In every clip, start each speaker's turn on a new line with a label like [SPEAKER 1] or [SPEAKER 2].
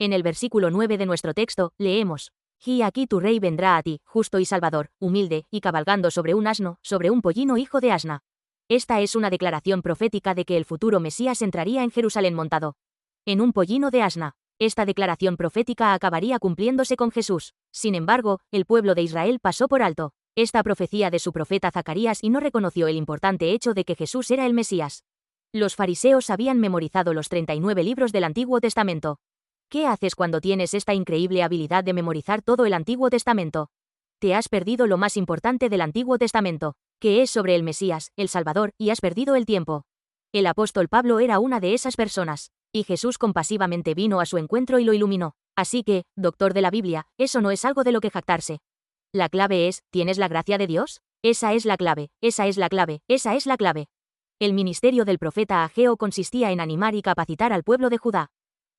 [SPEAKER 1] En el versículo 9 de nuestro texto, leemos: «Y aquí tu rey vendrá a ti, justo y salvador, humilde, y cabalgando sobre un asno, sobre un pollino hijo de asna». Esta es una declaración profética de que el futuro Mesías entraría en Jerusalén montado en un pollino de asna. Esta declaración profética acabaría cumpliéndose con Jesús. Sin embargo, el pueblo de Israel pasó por alto esta profecía de su profeta Zacarías y no reconoció el importante hecho de que Jesús era el Mesías. Los fariseos habían memorizado los 39 libros del Antiguo Testamento. ¿Qué haces cuando tienes esta increíble habilidad de memorizar todo el Antiguo Testamento? Te has perdido lo más importante del Antiguo Testamento, que es sobre el Mesías, el Salvador, y has perdido el tiempo. El apóstol Pablo era una de esas personas, y Jesús compasivamente vino a su encuentro y lo iluminó. Así que, doctor de la Biblia, eso no es algo de lo que jactarse. La clave es, ¿tienes la gracia de Dios? Esa es la clave, esa es la clave, esa es la clave. El ministerio del profeta Ageo consistía en animar y capacitar al pueblo de Judá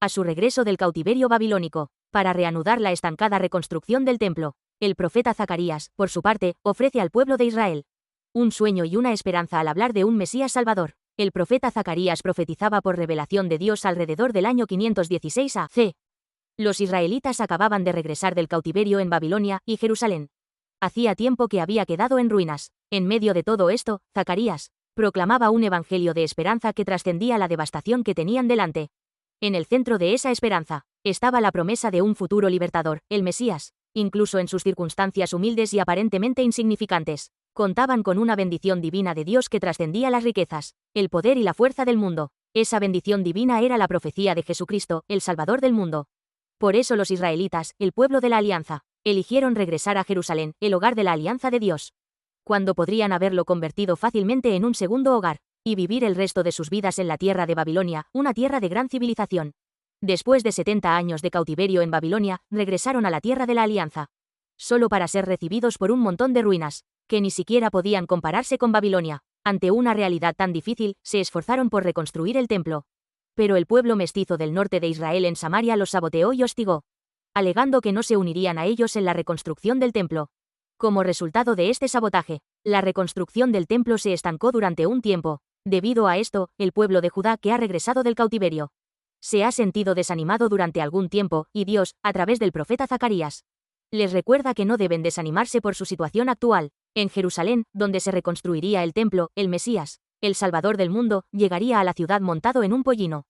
[SPEAKER 1] a su regreso del cautiverio babilónico, para reanudar la estancada reconstrucción del templo. El profeta Zacarías, por su parte, ofrece al pueblo de Israel un sueño y una esperanza al hablar de un Mesías Salvador. El profeta Zacarías profetizaba por revelación de Dios alrededor del año 516 a.C. Los israelitas acababan de regresar del cautiverio en Babilonia y Jerusalén hacía tiempo que había quedado en ruinas. En medio de todo esto, Zacarías proclamaba un evangelio de esperanza que trascendía la devastación que tenían delante. En el centro de esa esperanza estaba la promesa de un futuro libertador, el Mesías. Incluso en sus circunstancias humildes y aparentemente insignificantes, contaban con una bendición divina de Dios que trascendía las riquezas, el poder y la fuerza del mundo. Esa bendición divina era la profecía de Jesucristo, el Salvador del mundo. Por eso los israelitas, el pueblo de la alianza, eligieron regresar a Jerusalén, el hogar de la alianza de Dios, cuando podrían haberlo convertido fácilmente en un segundo hogar, y vivir el resto de sus vidas en la tierra de Babilonia, una tierra de gran civilización. Después de 70 años de cautiverio en Babilonia, regresaron a la tierra de la alianza, solo para ser recibidos por un montón de ruinas, que ni siquiera podían compararse con Babilonia. Ante una realidad tan difícil, se esforzaron por reconstruir el templo. Pero el pueblo mestizo del norte de Israel en Samaria los saboteó y hostigó, alegando que no se unirían a ellos en la reconstrucción del templo. Como resultado de este sabotaje, la reconstrucción del templo se estancó durante un tiempo. Debido a esto, el pueblo de Judá que ha regresado del cautiverio se ha sentido desanimado durante algún tiempo, y Dios, a través del profeta Zacarías, les recuerda que no deben desanimarse por su situación actual. En Jerusalén, donde se reconstruiría el templo, el Mesías, el Salvador del mundo, llegaría a la ciudad montado en un pollino.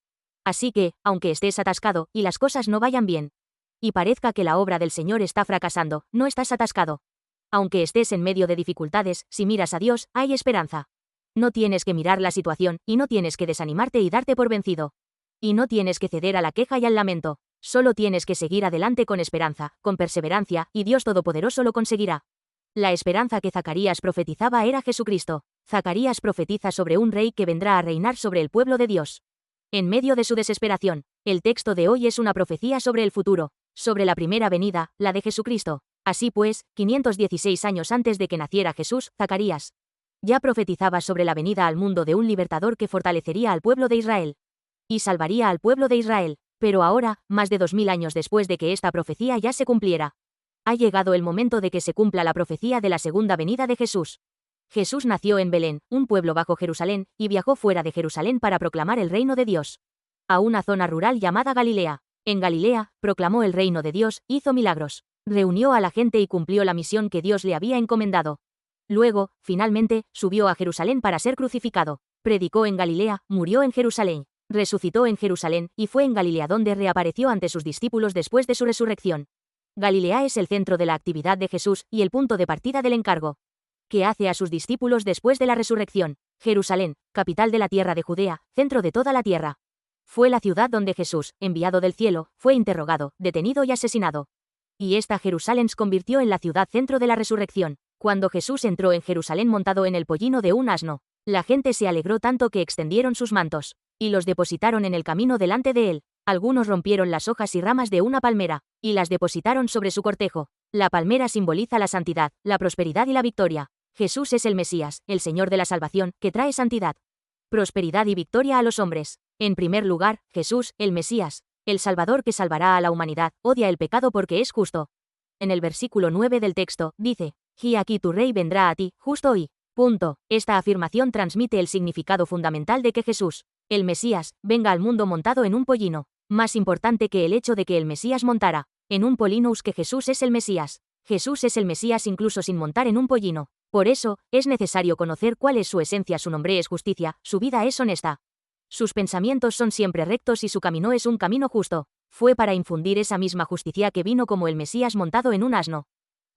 [SPEAKER 1] Así que, aunque estés atascado, y las cosas no vayan bien, y parezca que la obra del Señor está fracasando, no estás atascado. Aunque estés en medio de dificultades, si miras a Dios, hay esperanza. No tienes que mirar la situación, y no tienes que desanimarte y darte por vencido. Y no tienes que ceder a la queja y al lamento. Solo tienes que seguir adelante con esperanza, con perseverancia, y Dios Todopoderoso lo conseguirá. La esperanza que Zacarías profetizaba era Jesucristo. Zacarías profetiza sobre un rey que vendrá a reinar sobre el pueblo de Dios. En medio de su desesperación, el texto de hoy es una profecía sobre el futuro, sobre la primera venida, la de Jesucristo. Así pues, 516 años antes de que naciera Jesús, Zacarías ya profetizaba sobre la venida al mundo de un libertador que fortalecería al pueblo de Israel y salvaría al pueblo de Israel. Pero ahora, más de 2000 años después de que esta profecía ya se cumpliera, ha llegado el momento de que se cumpla la profecía de la segunda venida de Jesús. Jesús nació en Belén, un pueblo bajo Jerusalén, y viajó fuera de Jerusalén para proclamar el reino de Dios a una zona rural llamada Galilea. En Galilea, proclamó el reino de Dios, hizo milagros, reunió a la gente y cumplió la misión que Dios le había encomendado. Luego, finalmente, subió a Jerusalén para ser crucificado. Predicó en Galilea, murió en Jerusalén, resucitó en Jerusalén, y fue en Galilea donde reapareció ante sus discípulos después de su resurrección. Galilea es el centro de la actividad de Jesús y el punto de partida del encargo que hace a sus discípulos después de la resurrección. Jerusalén, capital de la tierra de Judea, centro de toda la tierra. Fue la ciudad donde Jesús, enviado del cielo, fue interrogado, detenido y asesinado. Y esta Jerusalén se convirtió en la ciudad centro de la resurrección. Cuando Jesús entró en Jerusalén montado en el pollino de un asno, la gente se alegró tanto que extendieron sus mantos y los depositaron en el camino delante de él. Algunos rompieron las hojas y ramas de una palmera y las depositaron sobre su cortejo. La palmera simboliza la santidad, la prosperidad y la victoria. Jesús es el Mesías, el Señor de la salvación, que trae santidad, prosperidad y victoria a los hombres. En primer lugar, Jesús, el Mesías, el Salvador que salvará a la humanidad, odia el pecado porque es justo. En el versículo 9 del texto, dice: «Y aquí tu rey vendrá a ti, justo hoy». Punto. Esta afirmación transmite el significado fundamental de que Jesús, el Mesías, venga al mundo montado en un pollino. Más importante que el hecho de que el Mesías montara en un polinous que Jesús es el Mesías. Jesús es el Mesías incluso sin montar en un pollino. Por eso, es necesario conocer cuál es su esencia. Su nombre es justicia, su vida es honesta. Sus pensamientos son siempre rectos y su camino es un camino justo. Fue para infundir esa misma justicia que vino como el Mesías montado en un asno.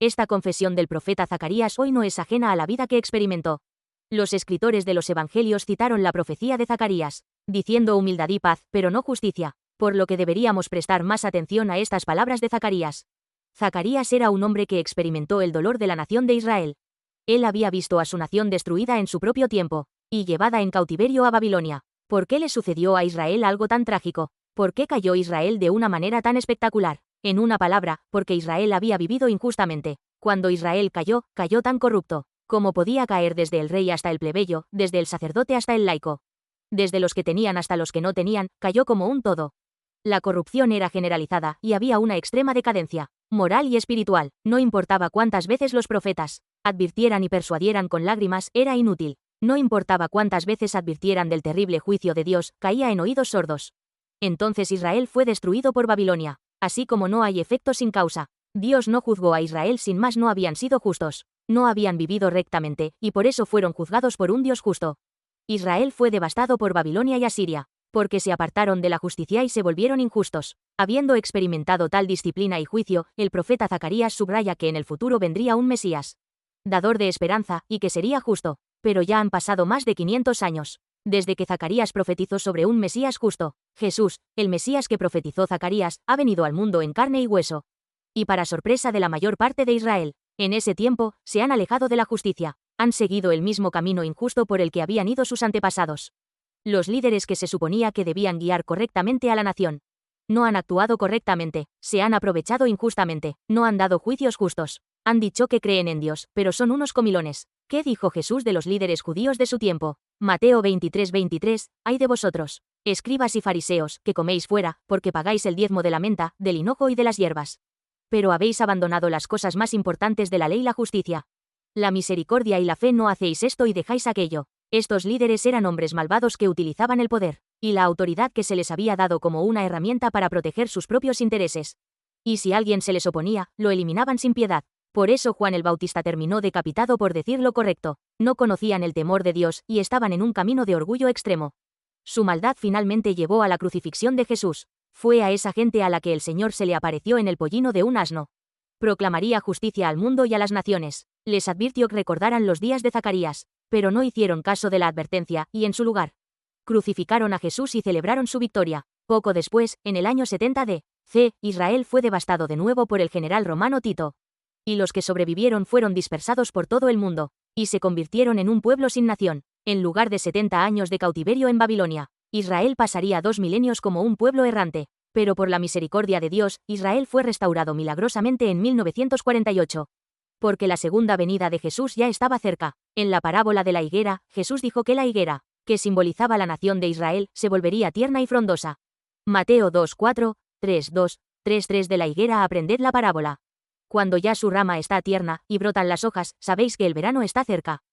[SPEAKER 1] Esta confesión del profeta Zacarías hoy no es ajena a la vida que experimentó. Los escritores de los evangelios citaron la profecía de Zacarías, diciendo humildad y paz, pero no justicia, por lo que deberíamos prestar más atención a estas palabras de Zacarías. Zacarías era un hombre que experimentó el dolor de la nación de Israel. Él había visto a su nación destruida en su propio tiempo, y llevada en cautiverio a Babilonia. ¿Por qué le sucedió a Israel algo tan trágico? ¿Por qué cayó Israel de una manera tan espectacular? En una palabra, porque Israel había vivido injustamente. Cuando Israel cayó, cayó tan corrupto, como podía caer desde el rey hasta el plebeyo, desde el sacerdote hasta el laico. Desde los que tenían hasta los que no tenían, cayó como un todo. La corrupción era generalizada, y había una extrema decadencia, moral y espiritual. No importaba cuántas veces los profetas advirtieran y persuadieran con lágrimas, era inútil. No importaba cuántas veces advirtieran del terrible juicio de Dios, caía en oídos sordos. Entonces Israel fue destruido por Babilonia. Así como no hay efecto sin causa. Dios no juzgó a Israel sin más, no habían sido justos. No habían vivido rectamente, y por eso fueron juzgados por un Dios justo. Israel fue devastado por Babilonia y Asiria, porque se apartaron de la justicia y se volvieron injustos. Habiendo experimentado tal disciplina y juicio, el profeta Zacarías subraya que en el futuro vendría un Mesías, dador de esperanza, y que sería justo. Pero ya han pasado más de 500 años, desde que Zacarías profetizó sobre un Mesías justo. Jesús, el Mesías que profetizó Zacarías, ha venido al mundo en carne y hueso. Y para sorpresa de la mayor parte de Israel, en ese tiempo, se han alejado de la justicia. Han seguido el mismo camino injusto por el que habían ido sus antepasados. Los líderes que se suponía que debían guiar correctamente a la nación no han actuado correctamente, se han aprovechado injustamente, no han dado juicios justos. Han dicho que creen en Dios, pero son unos comilones. ¿Qué dijo Jesús de los líderes judíos de su tiempo? Mateo 23:23, «Ay de vosotros, escribas y fariseos, que coméis fuera, porque pagáis el diezmo de la menta, del hinojo y de las hierbas. Pero habéis abandonado las cosas más importantes de la ley y la justicia. La misericordia y la fe. No hacéis esto y dejáis aquello». Estos líderes eran hombres malvados que utilizaban el poder y la autoridad que se les había dado como una herramienta para proteger sus propios intereses. Y si alguien se les oponía, lo eliminaban sin piedad. Por eso Juan el Bautista terminó decapitado por decir lo correcto. No conocían el temor de Dios y estaban en un camino de orgullo extremo. Su maldad finalmente llevó a la crucifixión de Jesús. Fue a esa gente a la que el Señor se le apareció en el pollino de un asno. Proclamaría justicia al mundo y a las naciones. Les advirtió que recordaran los días de Zacarías, pero no hicieron caso de la advertencia, y en su lugar crucificaron a Jesús y celebraron su victoria. Poco después, en el año 70 d.C., Israel fue devastado de nuevo por el general romano Tito. Y los que sobrevivieron fueron dispersados por todo el mundo, y se convirtieron en un pueblo sin nación. En lugar de 70 años de cautiverio en Babilonia, Israel pasaría 2 milenios como un pueblo errante. Pero por la misericordia de Dios, Israel fue restaurado milagrosamente en 1948. Porque la segunda venida de Jesús ya estaba cerca. En la parábola de la higuera, Jesús dijo que la higuera, que simbolizaba la nación de Israel, se volvería tierna y frondosa. Mateo 2:4, 3:2, 3:3 de la higuera. Aprended la parábola. Cuando ya su rama está tierna, y brotan las hojas, sabéis que el verano está cerca.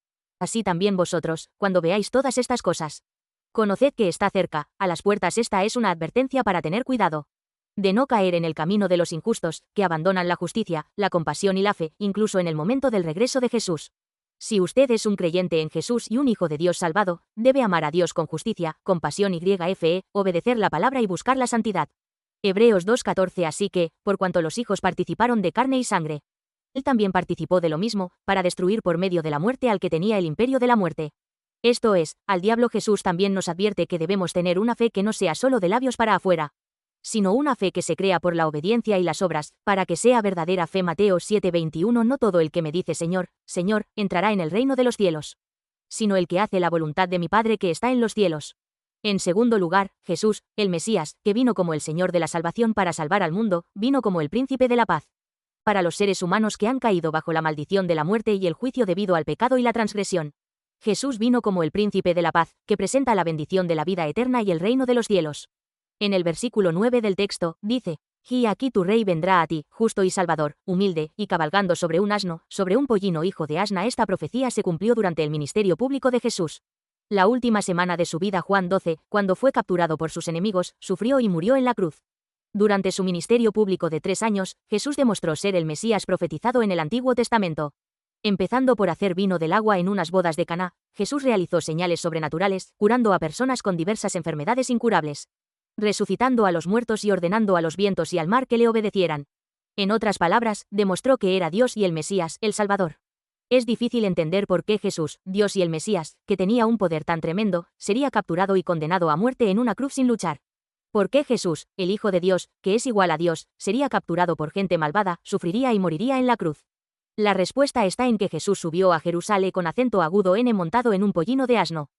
[SPEAKER 1] Así también vosotros, cuando veáis todas estas cosas, conoced que está cerca, a las puertas. Esta es una advertencia para tener cuidado de no caer en el camino de los injustos, que abandonan la justicia, la compasión y la fe, incluso en el momento del regreso de Jesús. Si usted es un creyente en Jesús y un hijo de Dios salvado, debe amar a Dios con justicia, compasión y fe, obedecer la palabra y buscar la santidad. Hebreos 2:14. Así que, por cuanto los hijos participaron de carne y sangre, él también participó de lo mismo, para destruir por medio de la muerte al que tenía el imperio de la muerte. Esto es, al diablo. Jesús también nos advierte que debemos tener una fe que no sea solo de labios para afuera, sino una fe que se crea por la obediencia y las obras, para que sea verdadera fe. Mateo 7:21. No todo el que me dice Señor, Señor, entrará en el reino de los cielos, sino el que hace la voluntad de mi Padre que está en los cielos. En segundo lugar, Jesús, el Mesías, que vino como el Señor de la salvación para salvar al mundo, vino como el príncipe de la paz. Para los seres humanos que han caído bajo la maldición de la muerte y el juicio debido al pecado y la transgresión, Jesús vino como el príncipe de la paz, que presenta la bendición de la vida eterna y el reino de los cielos. En el versículo 9 del texto, dice: «Y aquí tu rey vendrá a ti, justo y salvador, humilde, y cabalgando sobre un asno, sobre un pollino hijo de asna». Esta profecía se cumplió durante el ministerio público de Jesús. La última semana de su vida Juan 12, cuando fue capturado por sus enemigos, sufrió y murió en la cruz. Durante su ministerio público de 3 años, Jesús demostró ser el Mesías profetizado en el Antiguo Testamento. Empezando por hacer vino del agua en unas bodas de Caná, Jesús realizó señales sobrenaturales, curando a personas con diversas enfermedades incurables, resucitando a los muertos y ordenando a los vientos y al mar que le obedecieran. En otras palabras, demostró que era Dios y el Mesías, el Salvador. Es difícil entender por qué Jesús, Dios y el Mesías, que tenía un poder tan tremendo, sería capturado y condenado a muerte en una cruz sin luchar. ¿Por qué Jesús, el Hijo de Dios, que es igual a Dios, sería capturado por gente malvada, sufriría y moriría en la cruz? La respuesta está en que Jesús subió a Jerusalén con acento agudo N montado en un pollino de asno.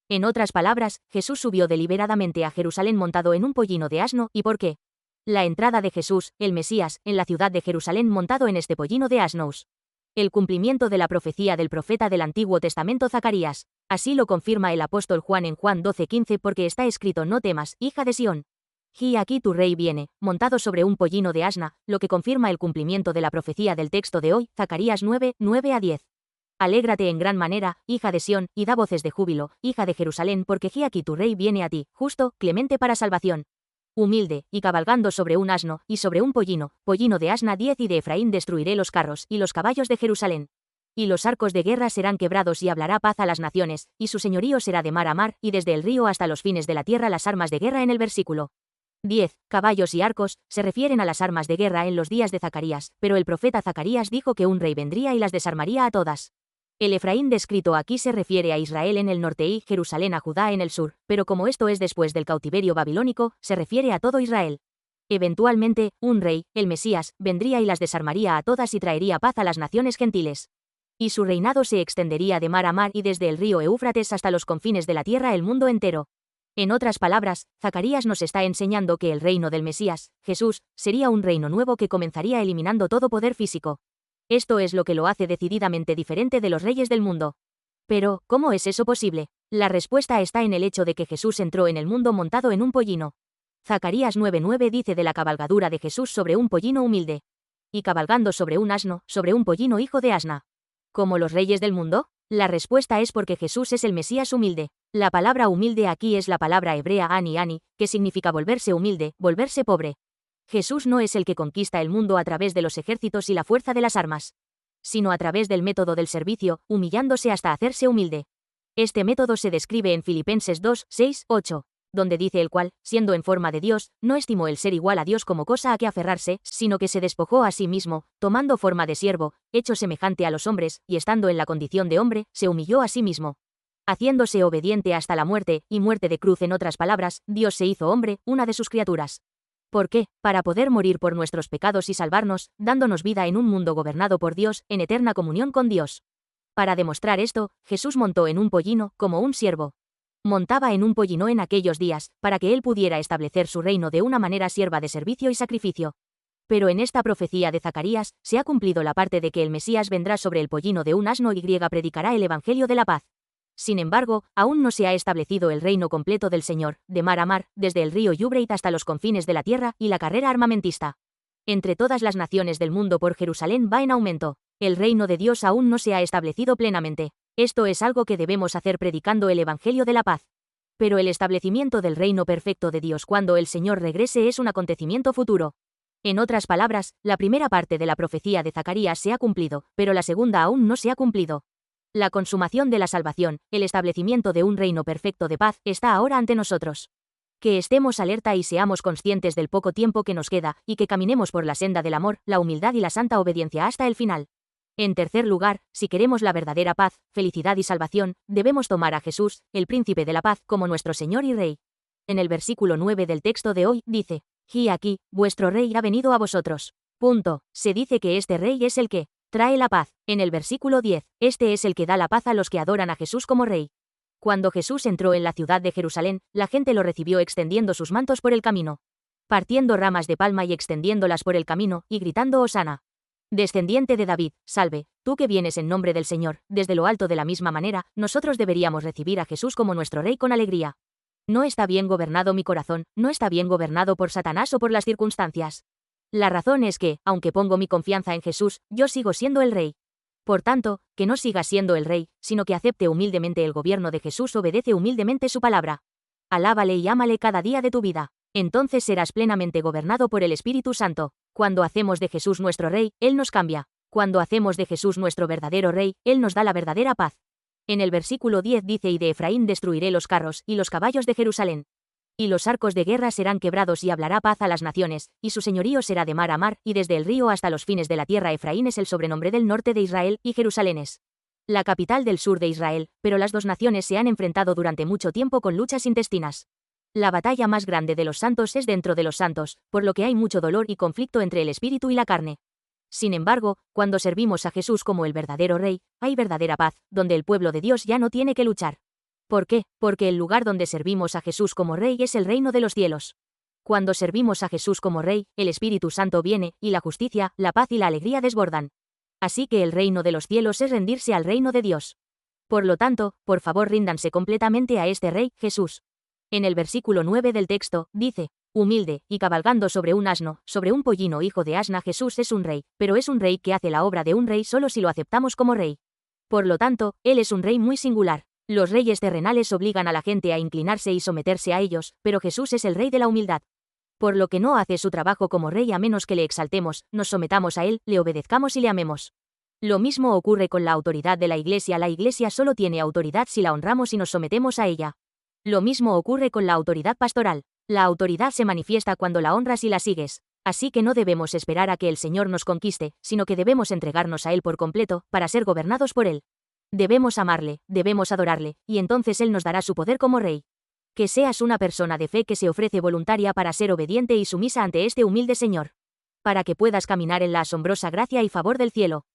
[SPEAKER 1] En otras palabras, Jesús subió deliberadamente a Jerusalén montado en un pollino de asno, ¿y por qué? La entrada de Jesús, el Mesías, en la ciudad de Jerusalén montado en este pollino de asnos. El cumplimiento de la profecía del profeta del Antiguo Testamento Zacarías. Así lo confirma el apóstol Juan en Juan 12:15 porque está escrito: no temas, hija de Sión. He aquí tu rey viene, montado sobre un pollino de asna, lo que confirma el cumplimiento de la profecía del texto de hoy, Zacarías 9, 9-10. Alégrate en gran manera, hija de Sión, y da voces de júbilo, hija de Jerusalén, porque he aquí tu rey viene a ti, justo, clemente para salvación. Humilde, y cabalgando sobre un asno, y sobre un pollino de asna 10 y de Efraín destruiré los carros, y los caballos de Jerusalén. Y los arcos de guerra serán quebrados y hablará paz a las naciones, y su señorío será de mar a mar, y desde el río hasta los fines de la tierra las armas de guerra en el versículo 10. Caballos y arcos, se refieren a las armas de guerra en los días de Zacarías, pero el profeta Zacarías dijo que un rey vendría y las desarmaría a todas. El Efraín descrito aquí se refiere a Israel en el norte y Jerusalén a Judá en el sur, pero como esto es después del cautiverio babilónico, se refiere a todo Israel. Eventualmente, un rey, el Mesías, vendría y las desarmaría a todas y traería paz a las naciones gentiles. Y su reinado se extendería de mar a mar y desde el río Éufrates hasta los confines de la tierra el mundo entero. En otras palabras, Zacarías nos está enseñando que el reino del Mesías, Jesús, sería un reino nuevo que comenzaría eliminando todo poder físico. Esto es lo que lo hace decididamente diferente de los reyes del mundo. Pero, ¿cómo es eso posible? La respuesta está en el hecho de que Jesús entró en el mundo montado en un pollino. Zacarías 9:9 dice de la cabalgadura de Jesús sobre un pollino humilde. Y cabalgando sobre un asno, sobre un pollino hijo de asna. ¿Como los reyes del mundo? La respuesta es porque Jesús es el Mesías humilde. La palabra humilde aquí es la palabra hebrea ani, que significa volverse humilde, volverse pobre. Jesús no es el que conquista el mundo a través de los ejércitos y la fuerza de las armas, sino a través del método del servicio, humillándose hasta hacerse humilde. Este método se describe en Filipenses 2, 6, 8, donde dice el cual, siendo en forma de Dios, no estimó el ser igual a Dios como cosa a que aferrarse, sino que se despojó a sí mismo, tomando forma de siervo, hecho semejante a los hombres, y estando en la condición de hombre, se humilló a sí mismo, haciéndose obediente hasta la muerte, y muerte de cruz. En otras palabras, Dios se hizo hombre, una de sus criaturas. ¿Por qué? Para poder morir por nuestros pecados y salvarnos, dándonos vida en un mundo gobernado por Dios, en eterna comunión con Dios. Para demostrar esto, Jesús montó en un pollino, como un siervo. Montaba en un pollino en aquellos días, para que él pudiera establecer su reino de una manera sierva de servicio y sacrificio. Pero en esta profecía de Zacarías, se ha cumplido la parte de que el Mesías vendrá sobre el pollino de un asno y predicará el evangelio de la paz. Sin embargo, aún no se ha establecido el reino completo del Señor, de mar a mar, desde el río Yufrate hasta los confines de la tierra, y la carrera armamentista entre todas las naciones del mundo por Jerusalén va en aumento. El reino de Dios aún no se ha establecido plenamente. Esto es algo que debemos hacer predicando el evangelio de la paz. Pero el establecimiento del reino perfecto de Dios cuando el Señor regrese es un acontecimiento futuro. En otras palabras, la primera parte de la profecía de Zacarías se ha cumplido, pero la segunda aún no se ha cumplido. La consumación de la salvación, el establecimiento de un reino perfecto de paz, está ahora ante nosotros. Que estemos alerta y seamos conscientes del poco tiempo que nos queda, y que caminemos por la senda del amor, la humildad y la santa obediencia hasta el final. En tercer lugar, si queremos la verdadera paz, felicidad y salvación, debemos tomar a Jesús, el príncipe de la paz, como nuestro Señor y Rey. En el versículo 9 del texto de hoy, dice: He aquí, vuestro Rey ha venido a vosotros. Se dice que este Rey es el que trae la paz. En el versículo 10, este es el que da la paz a los que adoran a Jesús como Rey. Cuando Jesús entró en la ciudad de Jerusalén, la gente lo recibió extendiendo sus mantos por el camino, partiendo ramas de palma y extendiéndolas por el camino, y gritando Hosana. Descendiente de David, salve, tú que vienes en nombre del Señor. Desde lo alto de la misma manera, nosotros deberíamos recibir a Jesús como nuestro Rey con alegría. No está bien gobernado mi corazón, no está bien gobernado por Satanás o por las circunstancias. La razón es que, aunque pongo mi confianza en Jesús, yo sigo siendo el Rey. Por tanto, que no siga siendo el rey, sino que acepte humildemente el gobierno de Jesús, obedece humildemente su palabra. Alábale y ámale cada día de tu vida. Entonces serás plenamente gobernado por el Espíritu Santo. Cuando hacemos de Jesús nuestro rey, Él nos cambia. Cuando hacemos de Jesús nuestro verdadero rey, Él nos da la verdadera paz. En el versículo 10 dice: y de Efraín destruiré los carros y los caballos de Jerusalén. Y los arcos de guerra serán quebrados y hablará paz a las naciones, y su señorío será de mar a mar, y desde el río hasta los fines de la tierra. Efraín es el sobrenombre del norte de Israel, y Jerusalén es la capital del sur de Israel, pero las dos naciones se han enfrentado durante mucho tiempo con luchas intestinas. La batalla más grande de los santos es dentro de los santos, por lo que hay mucho dolor y conflicto entre el espíritu y la carne. Sin embargo, cuando servimos a Jesús como el verdadero Rey, hay verdadera paz, donde el pueblo de Dios ya no tiene que luchar. ¿Por qué? Porque el lugar donde servimos a Jesús como Rey es el reino de los cielos. Cuando servimos a Jesús como Rey, el Espíritu Santo viene, y la justicia, la paz y la alegría desbordan. Así que el reino de los cielos es rendirse al reino de Dios. Por lo tanto, por favor ríndanse completamente a este Rey, Jesús. En el versículo 9 del texto, dice: humilde, y cabalgando sobre un asno, sobre un pollino hijo de asna. Jesús es un rey, pero es un rey que hace la obra de un rey solo si lo aceptamos como rey. Por lo tanto, Él es un rey muy singular. Los reyes terrenales obligan a la gente a inclinarse y someterse a ellos, pero Jesús es el rey de la humildad. Por lo que no hace su trabajo como rey a menos que le exaltemos, nos sometamos a Él, le obedezcamos y le amemos. Lo mismo ocurre con la autoridad de la Iglesia. La Iglesia solo tiene autoridad si la honramos y nos sometemos a ella. Lo mismo ocurre con la autoridad pastoral. La autoridad se manifiesta cuando la honras y la sigues. Así que no debemos esperar a que el Señor nos conquiste, sino que debemos entregarnos a Él por completo, para ser gobernados por Él. Debemos amarle, debemos adorarle, y entonces Él nos dará su poder como Rey. Que seas una persona de fe que se ofrece voluntaria para ser obediente y sumisa ante este humilde Señor. Para que puedas caminar en la asombrosa gracia y favor del cielo.